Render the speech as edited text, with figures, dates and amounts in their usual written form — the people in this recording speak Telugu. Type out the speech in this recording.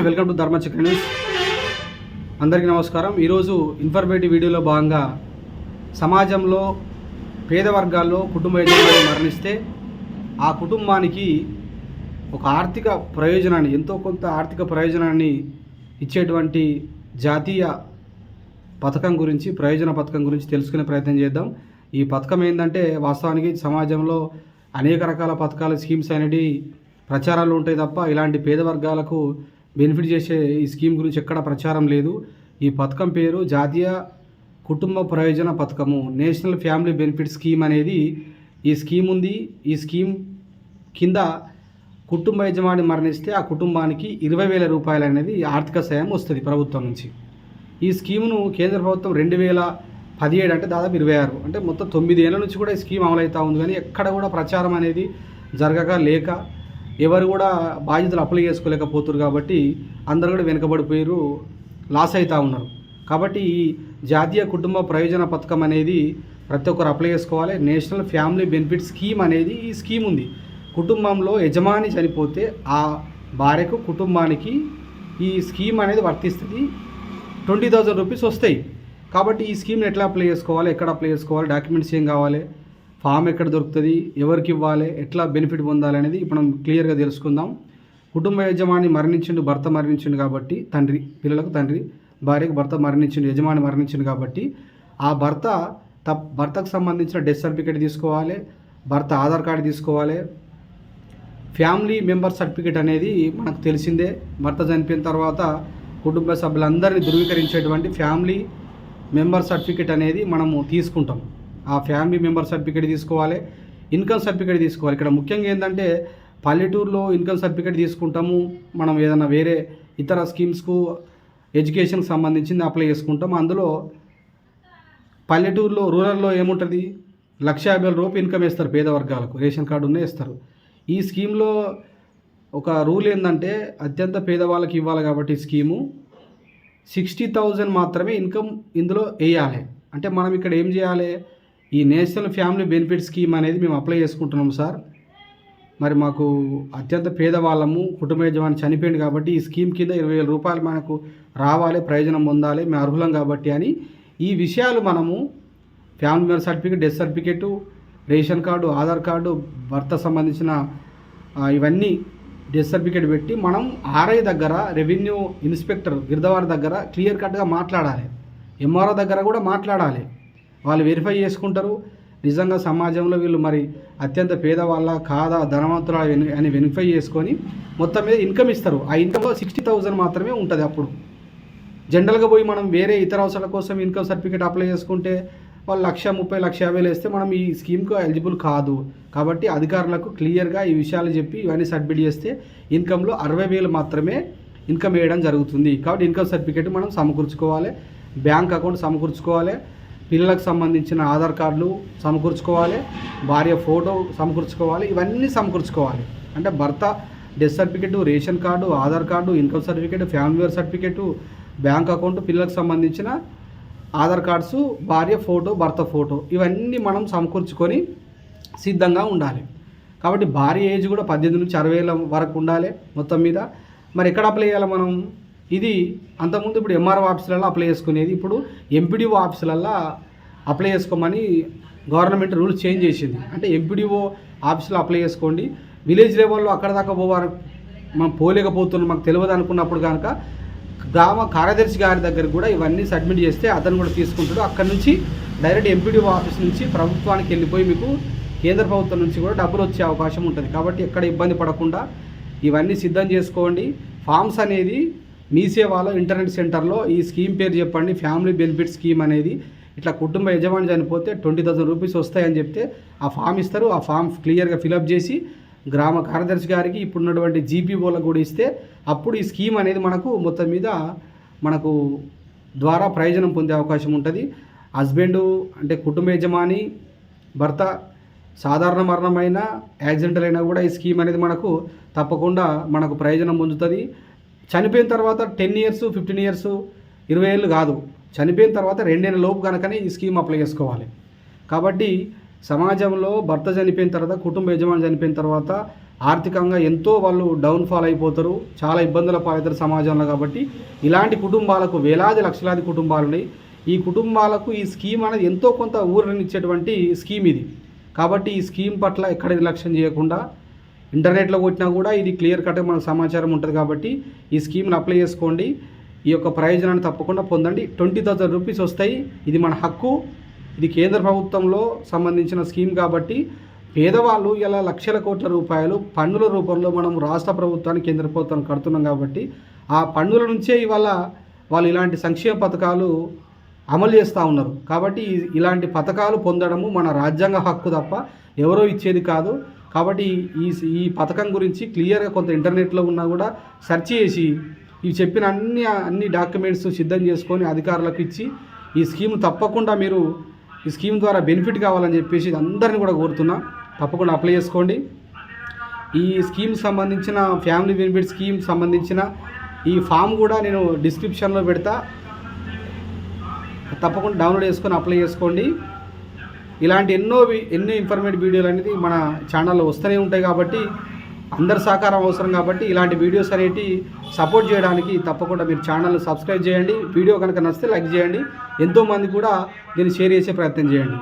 Welcome to Dharmachakra news. అందరికీ నమస్కారం. ఈరోజు ఇన్ఫర్మేటివ్ వీడియోలో భాగంగా సమాజంలో పేద వర్గాల్లో కుటుంబ యజమాని మరణిస్తే ఆ కుటుంబానికి ఒక ఆర్థిక ప్రయోజనాన్ని, ఎంతో కొంత ఆర్థిక ప్రయోజనాన్ని ఇచ్చేటువంటి జాతీయ పథకం గురించి, ప్రయోజన పథకం గురించి తెలుసుకునే ప్రయత్నం చేద్దాం. ఈ పథకం ఏంటంటే, వాస్తవానికి సమాజంలో అనేక రకాల పథకాలు, స్కీమ్స్ అనేవి ప్రచారాలు ఉంటాయి తప్ప ఇలాంటి పేద వర్గాలకు బెనిఫిట్ చేసే ఈ స్కీమ్ గురించి ఎక్కడ ప్రచారం లేదు. ఈ పథకం పేరు జాతీయ కుటుంబ ప్రయోజన పథకము, నేషనల్ ఫ్యామిలీ బెనిఫిట్ స్కీమ్ అనేది ఈ స్కీమ్ ఉంది. ఈ స్కీమ్ కింద కుటుంబ యజమాని మరణిస్తే ఆ కుటుంబానికి 20,000 రూపాయలు అనేది ఆర్థిక సాయం వస్తుంది ప్రభుత్వం నుంచి. ఈ స్కీమును కేంద్ర ప్రభుత్వం 2017 అంటే దాదాపు 26 అంటే మొత్తం 9 ఏళ్ళ నుంచి కూడా ఈ స్కీమ్ అమలవుతూ ఉంది. కానీ ఎక్కడ కూడా ప్రచారం అనేది జరగక, లేక ఎవరు కూడా బాధ్యతలు అప్లై చేసుకోలేకపోతున్నారు. కాబట్టి అందరూ కూడా వెనుకబడిపోయారు, లాస్ అవుతూ ఉన్నారు. కాబట్టి ఈ జాతీయ కుటుంబ ప్రయోజన పథకం అనేది ప్రతి ఒక్కరు అప్లై చేసుకోవాలి. నేషనల్ ఫ్యామిలీ బెనిఫిట్ స్కీమ్ అనేది ఈ స్కీమ్ ఉంది. కుటుంబంలో యజమాని చనిపోతే ఆ భార్యకు, కుటుంబానికి ఈ స్కీమ్ అనేది వర్తిస్తుంది. 20,000 రూపీస్ వస్తాయి. కాబట్టి ఈ స్కీమ్ని ఎట్లా అప్లై చేసుకోవాలి, ఎక్కడ అప్లై చేసుకోవాలి, డాక్యుమెంట్స్ ఏం కావాలి, ఫామ్ ఎక్కడ దొరుకుతుంది, ఎవరికి ఇవ్వాలి, ఎట్లా బెనిఫిట్ పొందాలి అనేది ఇప్పుడు మనం క్లియర్గా తెలుసుకుందాం. కుటుంబ యజమాని మరణించిండు, భర్త మరణించిండు కాబట్టి తండ్రి, పిల్లలకు తండ్రి, భార్యకు భర్త మరణించిండు, యజమాని మరణించిండు కాబట్టి ఆ భర్తకు సంబంధించిన డెత్ సర్టిఫికేట్ తీసుకోవాలి, భర్త ఆధార్ కార్డు తీసుకోవాలి. ఫ్యామిలీ మెంబర్ సర్టిఫికేట్ అనేది మనకు తెలిసిందే. భర్త చనిపోయిన తర్వాత కుటుంబ సభ్యులందరినీ ధృవీకరించేటువంటి ఫ్యామిలీ మెంబర్ సర్టిఫికేట్ అనేది మనము తీసుకుంటాం. ఆ ఫ్యామిలీ మెంబర్ సర్టిఫికేట్ తీసుకోవాలి, ఇన్కమ్ సర్టిఫికేట్ తీసుకోవాలి. ఇక్కడ ముఖ్యంగా ఏంటంటే, పల్లెటూరులో ఇన్కమ్ సర్టిఫికేట్ తీసుకుంటాము, మనం ఏదైనా వేరే ఇతర స్కీమ్స్కు ఎడ్యుకేషన్కి సంబంధించింది అప్లై చేసుకుంటాం. అందులో పల్లెటూరులో, రూరల్లో ఏముంటుంది, 1,50,000 రూపాయలు ఇన్కమ్ ఇస్తారు పేద వర్గాలకు, రేషన్ కార్డు ఉన్నే ఇస్తారు. ఈ స్కీమ్లో ఒక రూల్ ఏంటంటే, అత్యంత పేదవాళ్ళకి ఇవ్వాలి కాబట్టి ఈ స్కీము 60,000 మాత్రమే ఇన్కమ్ ఇందులో వేయాలి. అంటే మనం ఇక్కడ ఏం చేయాలి, ఈ నేషనల్ ఫ్యామిలీ బెనిఫిట్ స్కీమ్ అనేది మేము అప్లై చేసుకుంటున్నాం సార్, మరి మాకు అత్యంత పేదవాళ్ళము, కుటుంబ యజమాని చనిపోయింది కాబట్టి ఈ స్కీమ్ కింద 20,000 రూపాయలు మనకు రావాలి, ప్రయోజనం పొందాలి, మేము అర్హులం కాబట్టి అని ఈ విషయాలు మనము family member certificate, death certificate, ration card, Aadhaar card, భర్త సంబంధించిన ఇవన్నీ డెత్ సర్టిఫికేట్ పెట్టి మనం ఆర్ఐ దగ్గర, రెవెన్యూ ఇన్స్పెక్టర్ గిరిదవారి దగ్గర క్లియర్ కట్గా మాట్లాడాలి. ఎంఆర్ఓ దగ్గర కూడా మాట్లాడాలి. వాళ్ళు వెరిఫై చేసుకుంటారు, నిజంగా సమాజంలో వీళ్ళు మరి అత్యంత పేదవాళ్ళ కాదా, ధనవంతుల అని వెరిఫై చేసుకొని మొత్తం మీద ఇన్కమ్ ఇస్తారు. ఆ ఇన్కమ్లో 60,000 మాత్రమే ఉంటుంది. అప్పుడు జనరల్గా పోయి మనం వేరే ఇతర అవసరాల కోసం ఇన్కమ్ సర్టిఫికేట్ అప్లై చేసుకుంటే వాళ్ళు 1,30,000, 1,50,000 వేస్తే మనం ఈ స్కీమ్కు ఎలిజిబుల్ కాదు. కాబట్టి అధికారులకు క్లియర్గా ఈ విషయాలు చెప్పి ఇవన్నీ సబ్మిట్ చేస్తే ఇన్కంలో 60,000 మాత్రమే ఇన్కమ్ వేయడం జరుగుతుంది. కాబట్టి ఇన్కమ్ సర్టిఫికేట్ మనం సమకూర్చుకోవాలి, బ్యాంక్ అకౌంట్ సమకూర్చుకోవాలి, పిల్లలకు సంబంధించిన ఆధార్ కార్డులు సమకూర్చుకోవాలి, భార్య ఫోటో సమకూర్చుకోవాలి, ఇవన్నీ సమకూర్చుకోవాలి. అంటే భర్త death certificate, ration card, Aadhaar card, income certificate, family member certificate, bank account, పిల్లలకు సంబంధించిన ఆధార్ కార్డ్స్, భార్య ఫోటో, భర్త ఫోటో, ఇవన్నీ మనం సమకూర్చుకొని సిద్ధంగా ఉండాలి. కాబట్టి భార్య ఏజ్ కూడా 18 నుంచి 60 ఏళ్ళ వరకు ఉండాలి మొత్తం మీద. మరి ఎక్కడ అప్లై చేయాలి మనం? ఇది అంతకుముందు ఇప్పుడు ఎంఆర్ఓ ఆఫీసులలో అప్లై చేసుకునేది, ఇప్పుడు ఎంపీడీఓ ఆఫీసులలో అప్లై చేసుకోమని గవర్నమెంట్ రూల్స్ చేంజ్ చేసింది. అంటే ఎంపీడీఓ ఆఫీసులో అప్లై చేసుకోండి. విలేజ్ లెవెల్లో అక్కడ దాకా పోవాలి, మనం పోలేకపోతున్నాం, మాకు తెలియదు అనుకున్నప్పుడు కనుక గ్రామ కార్యదర్శి గారి దగ్గర కూడా ఇవన్నీ సబ్మిట్ చేస్తే అతను కూడా తీసుకుంటాడు. అక్కడి నుంచి డైరెక్ట్ ఎంపీడీఓ ఆఫీస్ నుంచి ప్రభుత్వానికి వెళ్ళిపోయి మీకు కేంద్ర ప్రభుత్వం నుంచి కూడా డబ్బులు వచ్చే అవకాశం ఉంటుంది. కాబట్టి ఎక్కడ ఇబ్బంది పడకుండా ఇవన్నీ సిద్ధం చేసుకోండి. ఫామ్స్ అనేది మీ సేవలో ఇంటర్నెట్ సెంటర్లో ఈ స్కీమ్ పేరు చెప్పండి, ఫ్యామిలీ బెనిఫిట్ స్కీమ్ అనేది, ఇట్లా కుటుంబ యజమాని చనిపోతే 20,000 రూపీస్ వస్తాయని చెప్తే ఆ ఫామ్ ఇస్తారు. ఆ ఫామ్ క్లియర్గా ఫిలప్ చేసి గ్రామ కార్యదర్శి గారికి, ఇప్పుడున్నటువంటి జీపీఓలకు కూడా ఇస్తే అప్పుడు ఈ స్కీమ్ అనేది మనకు మొత్తం మీద మనకు ద్వారా ప్రయోజనం పొందే అవకాశం ఉంటుంది. హస్బెండు అంటే కుటుంబ యజమాని, భర్త సాధారణ మరణమైన, యాక్సిడెంటల్ అయినా కూడా ఈ స్కీమ్ అనేది మనకు తప్పకుండా మనకు ప్రయోజనం పొందుతుంది. చనిపోయిన తర్వాత 10 ఇయర్స్, 15 ఇయర్స్, 20 ఏళ్ళు కాదు, చనిపోయిన తర్వాత 2 ఏళ్ళ లోపు కనుకనే ఈ స్కీమ్ అప్లై చేసుకోవాలి. కాబట్టి సమాజంలో భర్త చనిపోయిన తర్వాత, కుటుంబ యజమాని చనిపోయిన తర్వాత ఆర్థికంగా ఎంతో వాళ్ళు డౌన్ఫాల్ అయిపోతారు, చాలా ఇబ్బందుల పాలవుతారు సమాజంలో. కాబట్టి ఇలాంటి కుటుంబాలకు వేలాది లక్షలాది కుటుంబాలు ఉన్నాయి. ఈ కుటుంబాలకు ఈ స్కీమ్ అనేది ఎంతో కొంత ఊరనిచ్చేటువంటి స్కీమ్ ఇది. కాబట్టి ఈ స్కీమ్ పట్ల ఎక్కడ నిర్లక్ష్యం చేయకుండా ఇంటర్నెట్లో కొట్టినా కూడా ఇది క్లియర్ కట్గా మనకు సమాచారం ఉంటుంది. కాబట్టి ఈ స్కీమ్ని అప్లై చేసుకోండి, ఈ యొక్క ప్రయోజనాన్ని తప్పకుండా పొందండి. 20,000 రూపీస్ వస్తాయి. ఇది మన హక్కు. ఇది కేంద్ర ప్రభుత్వంలో సంబంధించిన స్కీమ్ కాబట్టి పేదవాళ్ళు ఇలా లక్షల కోట్ల రూపాయలు పన్నుల రూపంలో మనం రాష్ట్ర ప్రభుత్వానికి కేంద్ర ప్రభుత్వానికి కడుతున్నాం. కాబట్టి ఆ పన్నుల నుంచే ఇవాళ వాళ్ళు ఇలాంటి సంక్షేమ పథకాలు అమలు చేస్తూ ఉన్నారు. కాబట్టి ఇలాంటి పథకాలు పొందడము మన రాజ్యాంగ హక్కు తప్ప ఎవరో ఇచ్చేది కాదు. కాబట్టి ఈ పథకం గురించి క్లియర్గా కొంత ఇంటర్నెట్లో ఉన్నా కూడా సెర్చ్ చేసి ఇవి చెప్పిన అన్ని డాక్యుమెంట్స్ సిద్ధం చేసుకొని అధికారులకు ఇచ్చి ఈ స్కీమ్ తప్పకుండా మీరు ఈ స్కీమ్ ద్వారా బెనిఫిట్ కావాలని చెప్పేసి అందరిని కూడా కోరుతున్నా. తప్పకుండా అప్లై చేసుకోండి. ఈ స్కీమ్ సంబంధించిన ఫ్యామిలీ బెనిఫిట్ స్కీమ్ సంబంధించిన ఈ ఫామ్ కూడా నేను డిస్క్రిప్షన్లో పెడతా, తప్పకుండా డౌన్లోడ్ చేసుకొని అప్లై చేసుకోండి. ఇలాంటి ఎన్నో ఇన్ఫర్మేటివ్ వీడియోలు అనేది మన ఛానల్లో వస్తూనే ఉంటాయి. కాబట్టి అందరి సహకారం అవసరం. కాబట్టి ఇలాంటి వీడియోస్ అనేవి సపోర్ట్ చేయడానికి తప్పకుండా మీరు ఛానల్ని సబ్స్క్రైబ్ చేయండి. వీడియో కనుక నచ్చితే లైక్ చేయండి. ఎంతోమంది కూడా దీన్ని షేర్ చేసే ప్రయత్నం చేయండి.